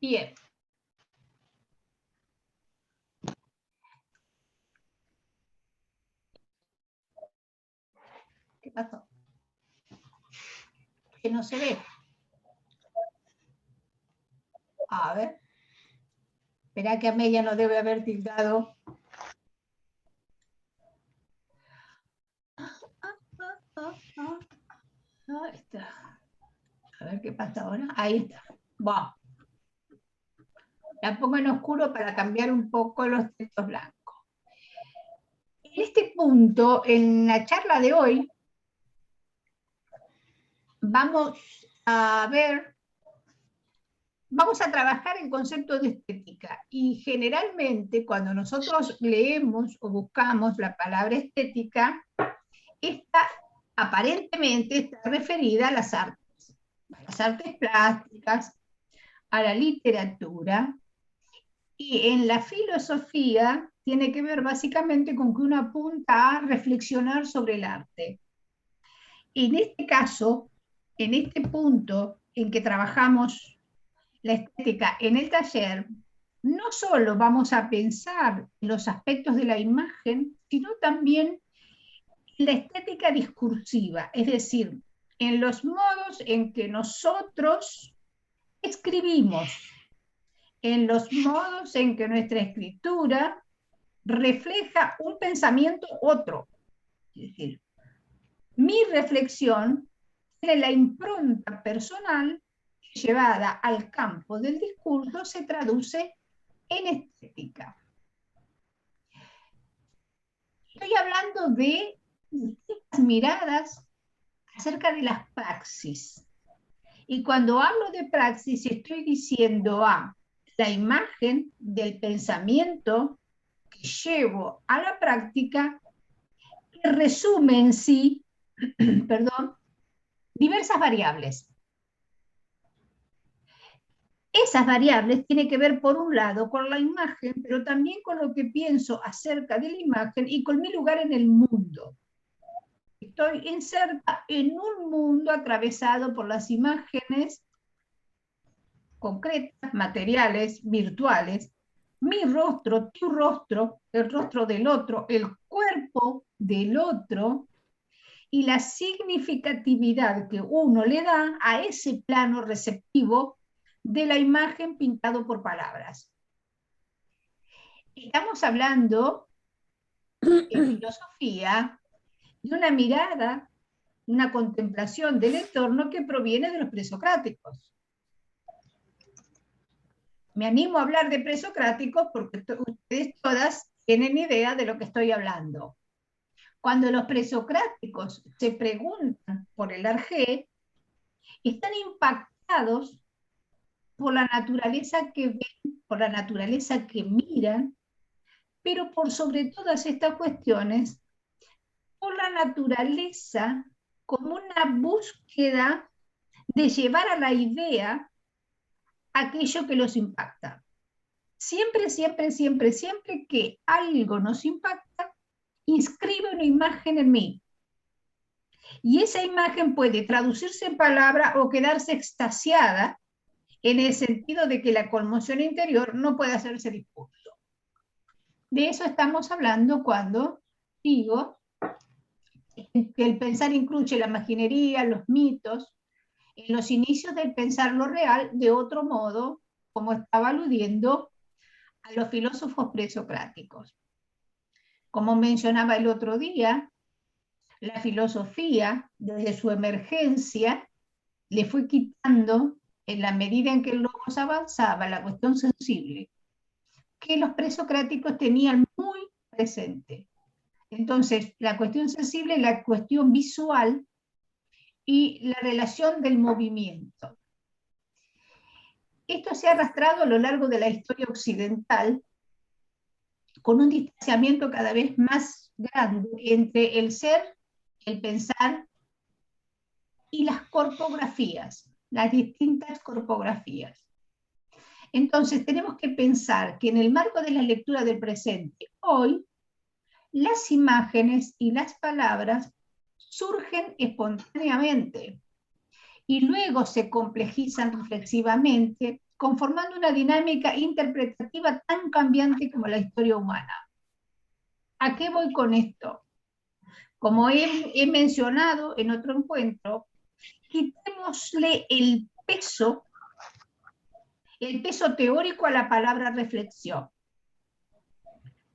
Bien. ¿Qué pasó? Que no se ve. A ver. Espera que Amelia no debe haber tildado. Ahí está. A ver qué pasa ahora. Ahí está. Wow. La pongo en oscuro para cambiar un poco los textos blancos. En este punto, en la charla de hoy, vamos a trabajar el concepto de estética. Y generalmente, cuando nosotros leemos o buscamos la palabra estética, esta aparentemente está referida a las artes plásticas, a la literatura, y en la filosofía tiene que ver básicamente con que uno apunta a reflexionar sobre el arte. En este caso, en este punto en que trabajamos la estética en el taller, no solo vamos a pensar en los aspectos de la imagen, sino también en la estética discursiva, es decir, en los modos en que nosotros escribimos, en los modos en que nuestra escritura refleja un pensamiento otro. Es decir, mi reflexión tiene la impronta personal llevada al campo del discurso, se traduce en estética. Estoy hablando de distintas miradas acerca de las praxis. Y cuando hablo de praxis, estoy diciendo a la imagen del pensamiento que llevo a la práctica, que resume en sí, perdón, diversas variables. Esas variables tienen que ver, por un lado, con la imagen, pero también con lo que pienso acerca de la imagen y con mi lugar en el mundo. Estoy inserta en un mundo atravesado por las imágenes concretas, materiales, virtuales, mi rostro, tu rostro, el rostro del otro, el cuerpo del otro, y la significatividad que uno le da a ese plano receptivo de la imagen pintado por palabras. Estamos hablando en filosofía de una mirada, una contemplación del entorno que proviene de los presocráticos. Me animo a hablar de presocráticos porque ustedes todas tienen idea de lo que estoy hablando. Cuando los presocráticos se preguntan por el arjé, están impactados por la naturaleza que ven, por la naturaleza que miran, pero por sobre todas estas cuestiones, por la naturaleza como una búsqueda de llevar a la idea aquello que los impacta. Siempre, siempre, siempre, siempre que algo nos impacta, inscribe una imagen en mí. Y esa imagen puede traducirse en palabra o quedarse extasiada en el sentido de que la conmoción interior no puede hacerse discurso. De eso estamos hablando cuando digo que el pensar incluye la imaginería, los mitos, en los inicios del pensar lo real, de otro modo, como estaba aludiendo a los filósofos presocráticos. Como mencionaba el otro día, la filosofía, desde su emergencia, le fue quitando, en la medida en que el logos avanzaba, la cuestión sensible, que los presocráticos tenían muy presente. Entonces, la cuestión sensible es la cuestión visual y la relación del movimiento. Esto se ha arrastrado a lo largo de la historia occidental con un distanciamiento cada vez más grande entre el ser, el pensar y las corpografías, las distintas corpografías. Entonces, tenemos que pensar que en el marco de la lectura del presente, hoy, las imágenes y las palabras surgen espontáneamente y luego se complejizan reflexivamente, conformando una dinámica interpretativa tan cambiante como la historia humana. ¿A qué voy con esto? Como he mencionado en otro encuentro, quitémosle el peso teórico a la palabra reflexión.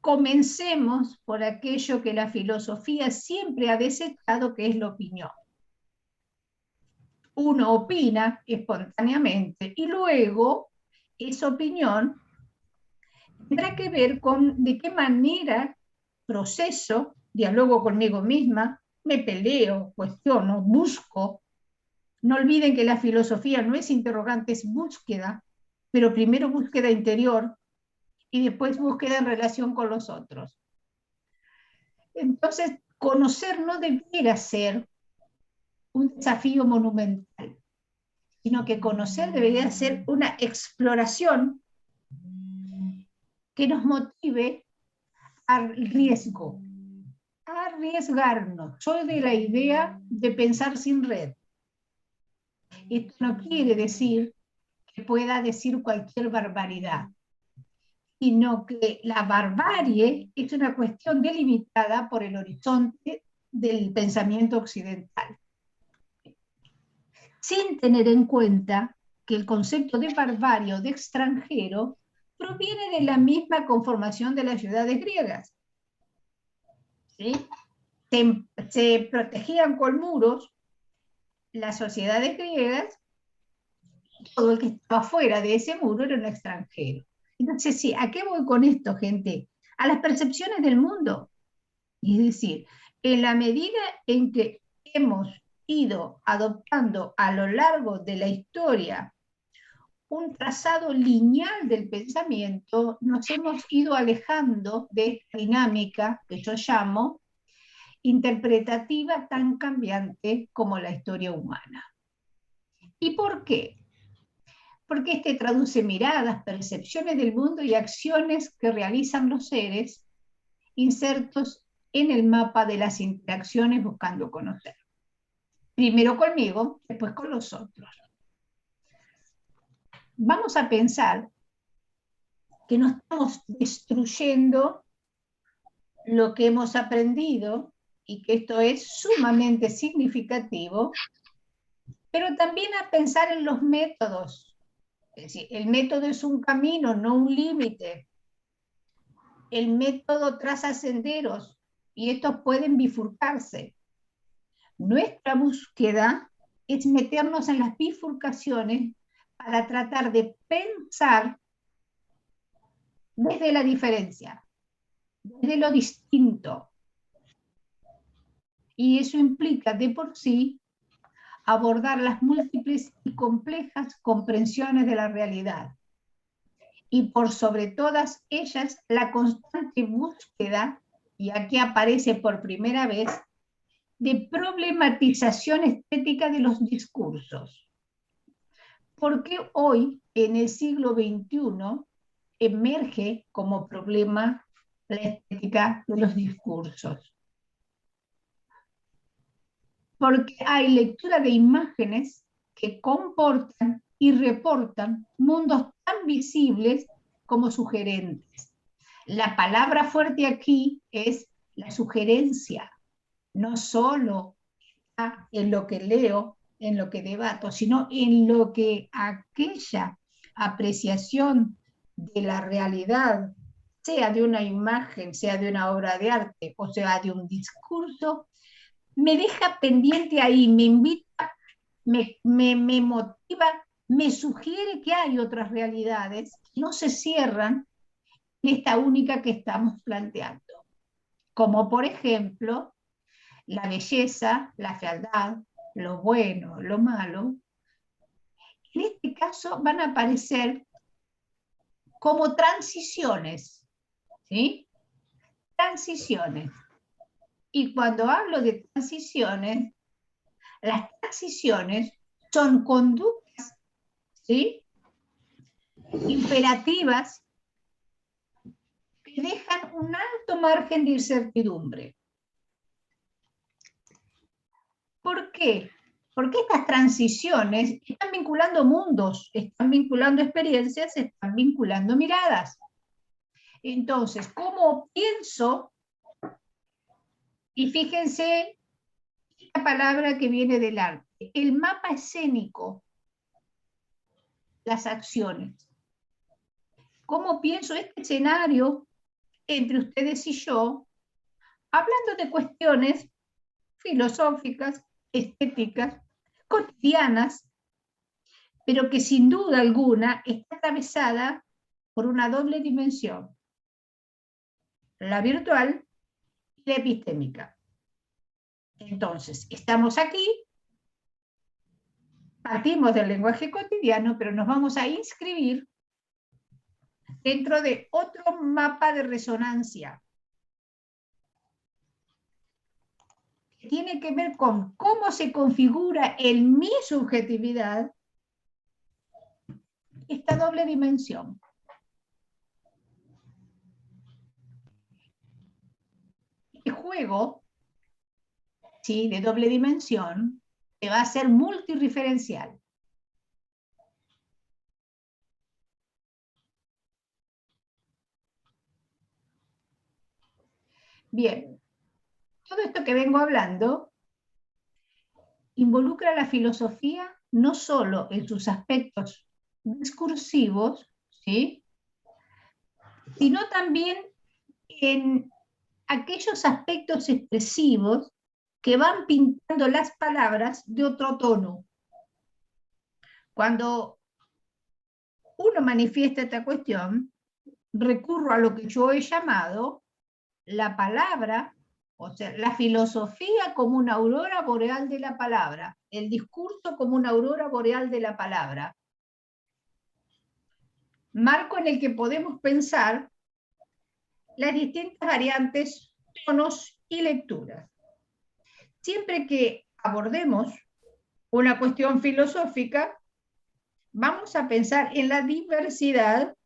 Comencemos por aquello que la filosofía siempre ha desechado, que es la opinión. Uno opina espontáneamente y luego esa opinión tendrá que ver con de qué manera proceso, dialogo conmigo misma, me peleo, cuestiono, busco. No olviden que la filosofía no es interrogante, es búsqueda, pero primero búsqueda interior y después búsqueda en relación con los otros. Entonces, conocer no debiera ser un desafío monumental, sino que conocer debería ser una exploración que nos motive al riesgo, a arriesgarnos. Soy de la idea de pensar sin red. Esto no quiere decir que pueda decir cualquier barbaridad, sino que la barbarie es una cuestión delimitada por el horizonte del pensamiento occidental, sin tener en cuenta que el concepto de barbarie o de extranjero proviene de la misma conformación de las ciudades griegas. ¿Sí? Se protegían con muros las sociedades griegas, todo el que estaba fuera de ese muro era un extranjero. Entonces, sí, ¿a qué voy con esto, gente? A las percepciones del mundo. Es decir, en la medida en que hemos ido adoptando a lo largo de la historia un trazado lineal del pensamiento, nos hemos ido alejando de esta dinámica que yo llamo interpretativa tan cambiante como la historia humana. ¿Y por qué? Porque este traduce miradas, percepciones del mundo y acciones que realizan los seres insertos en el mapa de las interacciones buscando conocer. Primero conmigo, después con los otros. Vamos a pensar que no estamos destruyendo lo que hemos aprendido y que esto es sumamente significativo, pero también a pensar en los métodos. Es decir, el método es un camino, no un límite. El método traza senderos y estos pueden bifurcarse. Nuestra búsqueda es meternos en las bifurcaciones para tratar de pensar desde la diferencia, desde lo distinto. Y eso implica de por sí abordar las múltiples y complejas comprensiones de la realidad. Y por sobre todas ellas, la constante búsqueda, y aquí aparece por primera vez, de problematización estética de los discursos. Porque hoy, en el siglo XXI, emerge como problema la estética de los discursos? Porque hay lectura de imágenes que comportan y reportan mundos tan visibles como sugerentes. La palabra fuerte aquí es la sugerencia, no solo en lo que leo, en lo que debato, sino en lo que aquella apreciación de la realidad, sea de una imagen, sea de una obra de arte, o sea de un discurso, me deja pendiente ahí, me invita, me motiva, me sugiere que hay otras realidades que no se cierran en esta única que estamos planteando, como por ejemplo la belleza, la fealdad, lo bueno, lo malo. En este caso van a aparecer como transiciones, ¿sí? Transiciones. Y cuando hablo de transiciones, las transiciones son conductas, ¿sí?, imperativas que dejan un alto margen de incertidumbre. ¿Por qué? Porque estas transiciones están vinculando mundos, están vinculando experiencias, están vinculando miradas. Entonces, ¿cómo pienso? Y fíjense la palabra que viene del arte, el mapa escénico, las acciones. ¿Cómo pienso este escenario entre ustedes y yo, hablando de cuestiones filosóficas, estéticas, cotidianas, pero que sin duda alguna está atravesada por una doble dimensión, la virtual y la epistémica? Entonces, estamos aquí, partimos del lenguaje cotidiano, pero nos vamos a inscribir dentro de otro mapa de resonancia que tiene que ver con cómo se configura en mi subjetividad esta doble dimensión. Este juego, ¿sí?, de doble dimensión, que va a ser multireferencial. Bien, todo esto que vengo hablando involucra a la filosofía no solo en sus aspectos discursivos, ¿sí?, sino también en aquellos aspectos expresivos que van pintando las palabras de otro tono. Cuando uno manifiesta esta cuestión, recurro a lo que yo he llamado la palabra, o sea, la filosofía como una aurora boreal de la palabra, el discurso como una aurora boreal de la palabra. Marco en el que podemos pensar las distintas variantes, tonos y lecturas. Siempre que abordemos una cuestión filosófica, vamos a pensar en la diversidad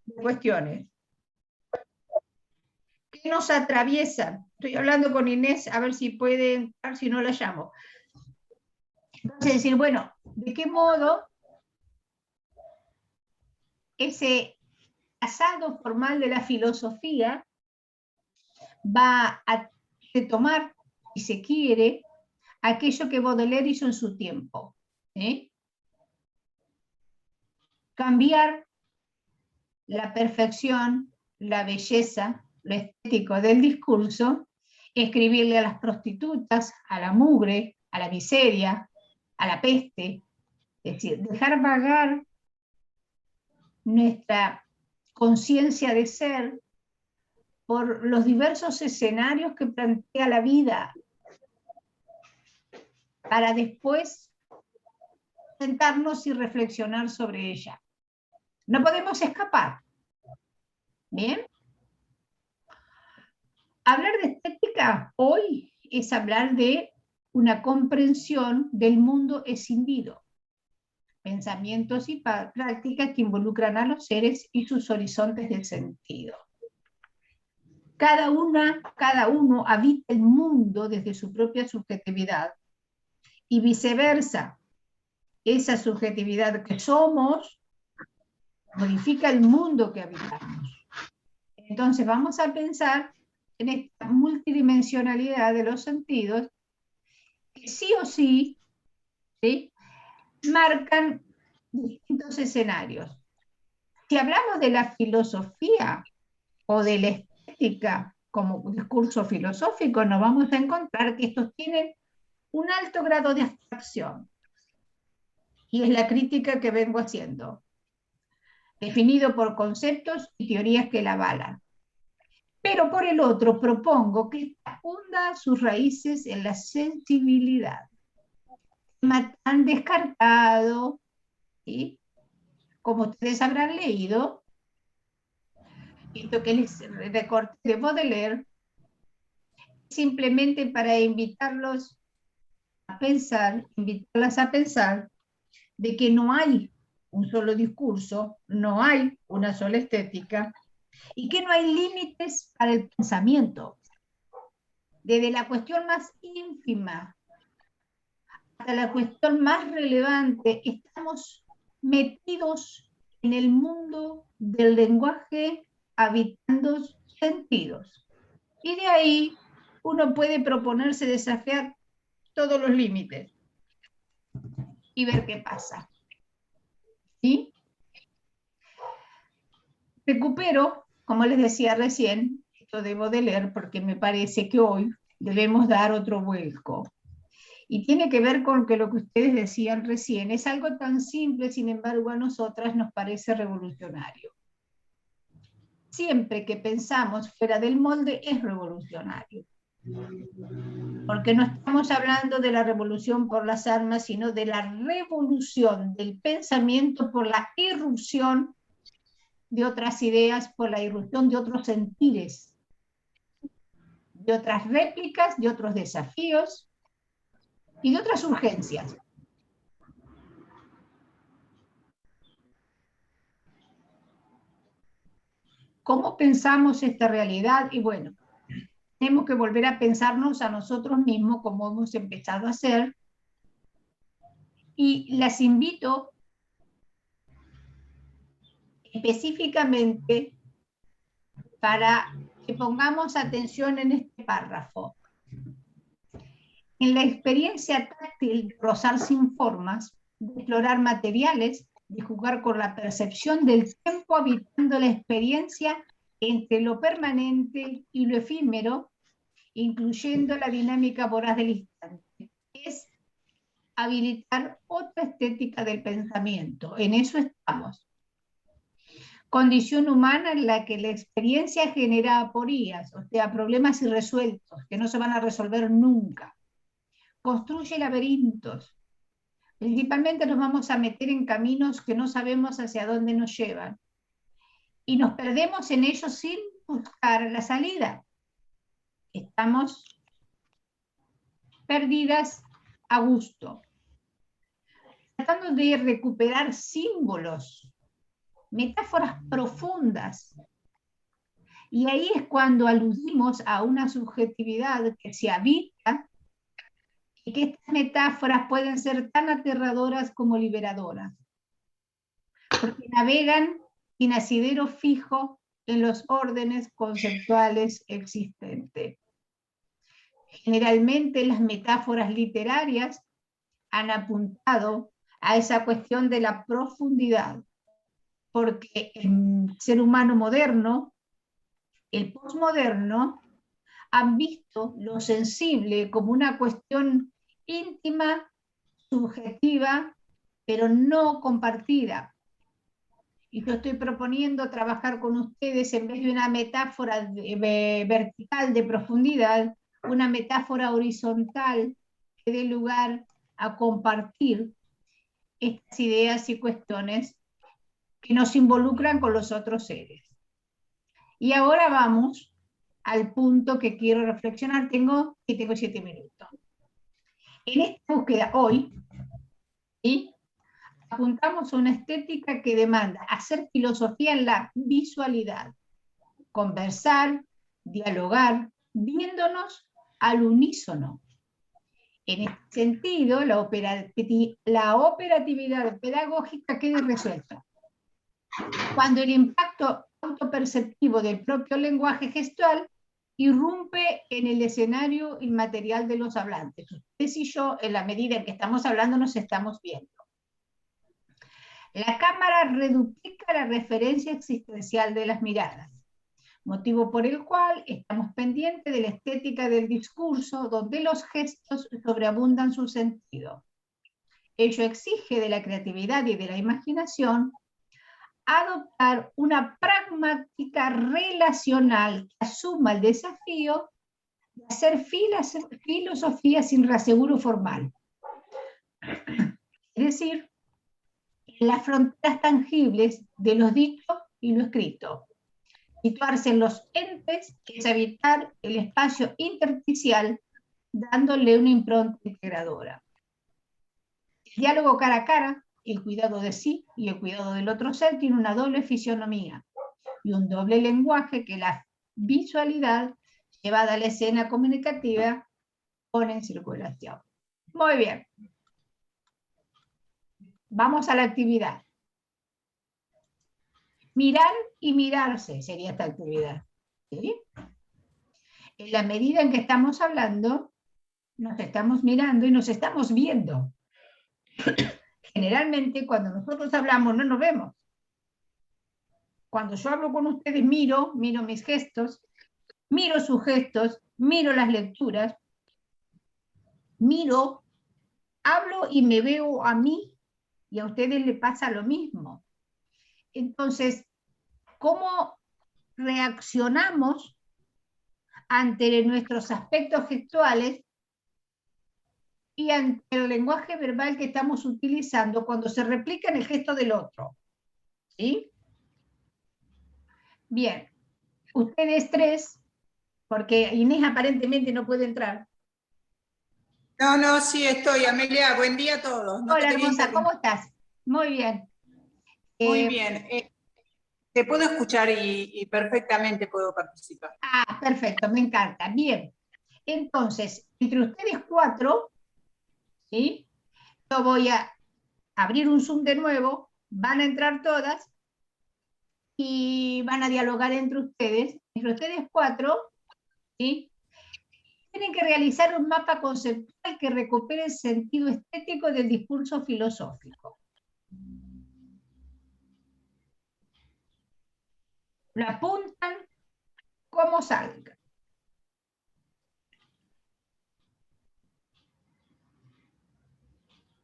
de cuestiones que nos atraviesan. Estoy hablando con Inés, a ver si puede, a ver si no la llamo. Entonces decir, bueno, ¿de qué modo ese asado formal de la filosofía va a retomar, si se quiere, aquello que Baudelaire hizo en su tiempo? Cambiar la perfección, la belleza, lo estético del discurso, escribirle a las prostitutas, a la mugre, a la miseria, a la peste, es decir, dejar vagar nuestra conciencia de ser por los diversos escenarios que plantea la vida, para después sentarnos y reflexionar sobre ella. No podemos escapar. ¿Bien? Hablar de estética hoy es hablar de una comprensión del mundo escindido, pensamientos y prácticas que involucran a los seres y sus horizontes de sentido. Cada uno habita el mundo desde su propia subjetividad y viceversa. Esa subjetividad que somos modifica el mundo que habitamos. Entonces vamos a pensar en esta multidimensionalidad de los sentidos que sí o sí, ¿sí?, marcan distintos escenarios. Si hablamos de la filosofía o de la estética como discurso filosófico, nos vamos a encontrar que estos tienen un alto grado de abstracción. Y es la crítica que vengo haciendo, definido por conceptos y teorías que la avalan. Pero por el otro propongo que hunda sus raíces en la sensibilidad. Tan descartado, ¿sí?, como ustedes habrán leído, esto que les recorté de Baudelaire, simplemente para invitarlos a pensar, invitarlas a pensar de que no hay un solo discurso, no hay una sola estética, y que no hay límites para el pensamiento. Desde la cuestión más ínfima hasta la cuestión más relevante, estamos metidos en el mundo del lenguaje habitando sentidos. Y de ahí uno puede proponerse desafiar todos los límites y ver qué pasa. ¿Sí? Recupero, como les decía recién, esto debo de leer porque me parece que hoy debemos dar otro vuelco. Y tiene que ver con que lo que ustedes decían recién es algo tan simple, sin embargo a nosotras nos parece revolucionario. Siempre que pensamos fuera del molde es revolucionario. Porque no estamos hablando de la revolución por las armas, sino de la revolución del pensamiento por la irrupción de otras ideas, por la irrupción de otros sentires, de otras réplicas, de otros desafíos y de otras urgencias. ¿Cómo pensamos esta realidad? Y bueno, tenemos que volver a pensarnos a nosotros mismos como hemos empezado a hacer. Y las invito específicamente para que pongamos atención en este párrafo. En la experiencia táctil de rozar sin formas, de explorar materiales, de jugar con la percepción del tiempo habitando la experiencia entre lo permanente y lo efímero, incluyendo la dinámica voraz del instante. Es habilitar otra estética del pensamiento. En eso estamos. Condición humana en la que la experiencia genera aporías, o sea, problemas irresueltos que no se van a resolver nunca. Construye laberintos. Principalmente nos vamos a meter en caminos que no sabemos hacia dónde nos llevan. Y nos perdemos en ellos sin buscar la salida. Estamos perdidas a gusto, tratando de recuperar símbolos, metáforas profundas. Y ahí es cuando aludimos a una subjetividad que se habita y que estas metáforas pueden ser tan aterradoras como liberadoras, porque navegan sin asidero fijo en los órdenes conceptuales existentes. Generalmente las metáforas literarias han apuntado a esa cuestión de la profundidad, porque el ser humano moderno, el posmoderno, han visto lo sensible como una cuestión íntima, subjetiva, pero no compartida. Y yo estoy proponiendo trabajar con ustedes en vez de una metáfora vertical de profundidad, una metáfora horizontal que dé lugar a compartir estas ideas y cuestiones que nos involucran con los otros seres. Y ahora vamos al punto que quiero reflexionar. Tengo 7 minutos. En esta búsqueda hoy, ¿sí?, apuntamos a una estética que demanda hacer filosofía en la visualidad, conversar, dialogar, viéndonos al unísono. En este sentido, la operatividad pedagógica quede resuelta cuando el impacto autoperceptivo del propio lenguaje gestual irrumpe en el escenario inmaterial de los hablantes. Ustedes y yo, en la medida en que estamos hablando, nos estamos viendo. La cámara reduplica la referencia existencial de las miradas, motivo por el cual estamos pendientes de la estética del discurso, donde los gestos sobreabundan su sentido. Ello exige de la creatividad y de la imaginación adoptar una pragmática relacional que asuma el desafío de hacer filosofía sin reaseguro formal. Es decir, en las fronteras tangibles de lo dicho y lo escrito. Situarse en los entes es habitar el espacio intersticial, dándole una impronta integradora. El diálogo cara a cara, el cuidado de sí y el cuidado del otro ser, tiene una doble fisionomía y un doble lenguaje que la visualidad llevada a la escena comunicativa pone en circulación. Muy bien. Vamos a la actividad. Mirar y mirarse sería esta actividad. ¿Sí? En la medida en que estamos hablando, nos estamos mirando y nos estamos viendo. Generalmente cuando nosotros hablamos no nos vemos. Cuando yo hablo con ustedes miro mis gestos, miro sus gestos, miro las lecturas, miro, hablo y me veo a mí y a ustedes les pasa lo mismo. Entonces, ¿cómo reaccionamos ante nuestros aspectos gestuales y ante el lenguaje verbal que estamos utilizando cuando se replica en el gesto del otro? ¿Sí? Bien, ustedes tres, porque Inés aparentemente no puede entrar. No, no, sí estoy, Amelia. Buen día a todos. No Hola, te quería hermosa, ¿cómo interrumpir. estás? Muy bien. Muy bien. Te puedo escuchar y perfectamente puedo participar. Perfecto, me encanta. Bien. Entonces, entre ustedes cuatro, ¿sí? Yo voy a abrir un Zoom de nuevo, van a entrar todas y van a dialogar entre ustedes. Entre ustedes cuatro, ¿sí? Tienen que realizar un mapa conceptual que recupere el sentido estético del discurso filosófico. Lo apuntan como salga.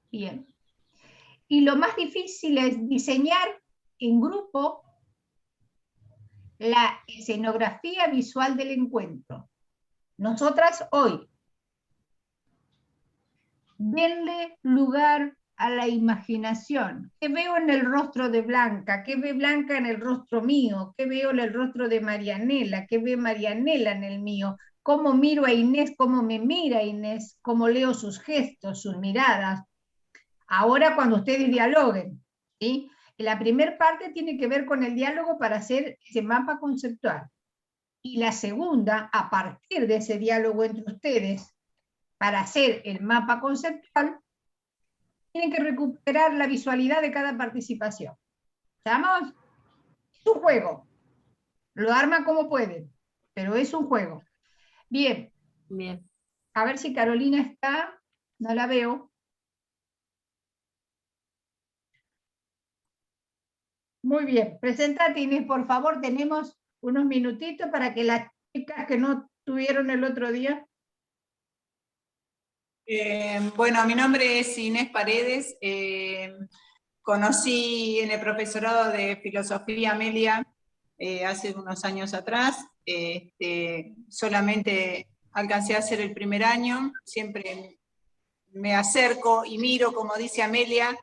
Bien. Y lo más difícil es diseñar en grupo la escenografía visual del encuentro. Nosotras hoy, denle lugar a la imaginación. ¿Qué veo en el rostro de Blanca? ¿Qué ve Blanca en el rostro mío? ¿Qué veo en el rostro de Marianela? ¿Qué ve Marianela en el mío? ¿Cómo miro a Inés? ¿Cómo me mira Inés? ¿Cómo leo sus gestos, sus miradas? Ahora cuando ustedes dialoguen, ¿sí? La primera parte tiene que ver con el diálogo para hacer ese mapa conceptual. Y la segunda, a partir de ese diálogo entre ustedes, para hacer el mapa conceptual, tienen que recuperar la visualidad de cada participación. ¿Estamos? Es un juego. Lo arman como pueden, pero es un juego. Bien. Bien. A ver si Carolina está. No la veo. Muy bien. Preséntate, Inés, por favor. Tenemos unos minutitos para que las chicas que no tuvieron el otro día. Bueno, mi nombre es Inés Paredes. Conocí en el profesorado de filosofía Amelia hace unos años atrás. Solamente alcancé a hacer el primer año. Siempre me acerco y miro, como dice Amelia,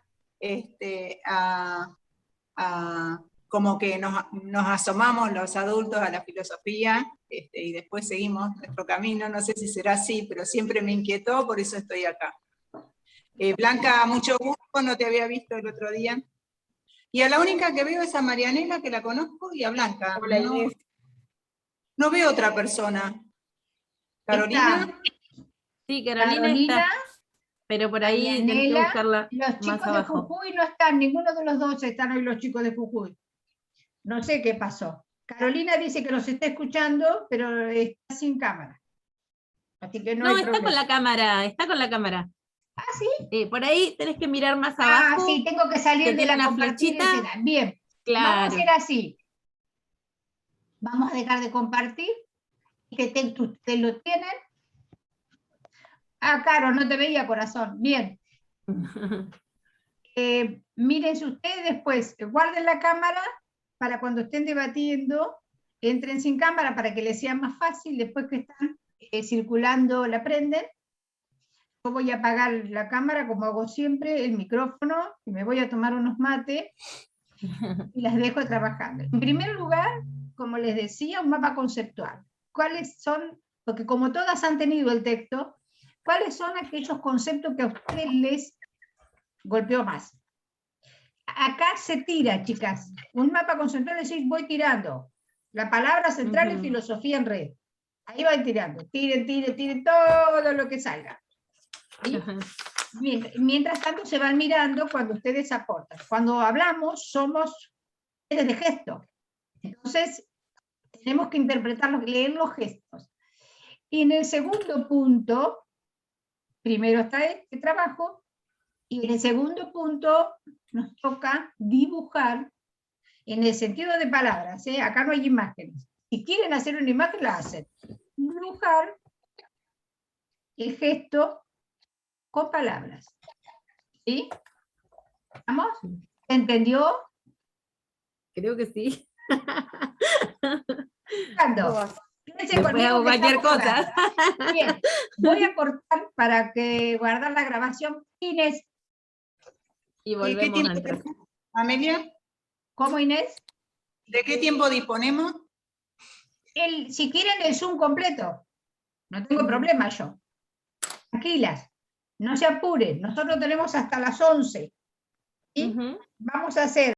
como que nos asomamos los adultos a la filosofía y después seguimos nuestro camino. No sé si será así, pero siempre me inquietó, por eso estoy acá. Blanca, mucho gusto, no te había visto el otro día. Y a la única que veo es a Marianela, que la conozco, y a Blanca. Hola, Inés. No veo otra persona. ¿Carolina? Sí, Carolina está, pero por ahí tenés que buscarla los más chicos abajo. de Jujuy no están, ninguno de los dos están hoy los chicos de Jujuy. No sé qué pasó. Carolina dice que los está escuchando, pero está sin cámara. Así que no hay está problema. con la cámara, está con la cámara. Ah, ¿sí? Por ahí tenés que mirar más abajo. Ah, sí, tengo que salir de tiene la una compartir. flechita. Bien, Claro. vamos a hacer así. Vamos a dejar de compartir. Que ustedes lo tienen. Caro, no te veía, corazón. Bien. Mírense ustedes después, guarden la cámara para cuando estén debatiendo, entren sin cámara para que les sea más fácil, después que están circulando la prenden. Yo voy a apagar la cámara como hago siempre, el micrófono, y me voy a tomar unos mates y las dejo trabajando. En primer lugar, como les decía, un mapa conceptual. ¿Cuáles son, porque como todas han tenido el texto, cuáles son aquellos conceptos que a ustedes les golpeó más? Acá se tira, chicas. Un mapa conceptual, decís, voy tirando. La palabra central es filosofía en red. Ahí van tirando. Tiren todo lo que salga. ¿Sí? Mientras tanto se van mirando cuando ustedes aportan. Cuando hablamos somos seres de gesto. Entonces tenemos que interpretarlos, leer los gestos. Y en el segundo punto, primero está este trabajo, y en el segundo punto nos toca dibujar en el sentido de palabras. Acá no hay imágenes. Si quieren hacer una imagen, la hacen. Dibujar el gesto con palabras. ¿Sí? ¿Vamos? ¿Se entendió? Creo que sí. Después hago cualquier cosa. Bien, voy a cortar para que guardar la grabación. Inés. Y volvemos a entrar. Amelia. ¿Cómo, Inés? ¿De qué tiempo disponemos? Si quieren el Zoom completo. No tengo problema yo. Tranquilas. No se apuren. Nosotros tenemos hasta las 11. ¿Sí? Vamos a hacer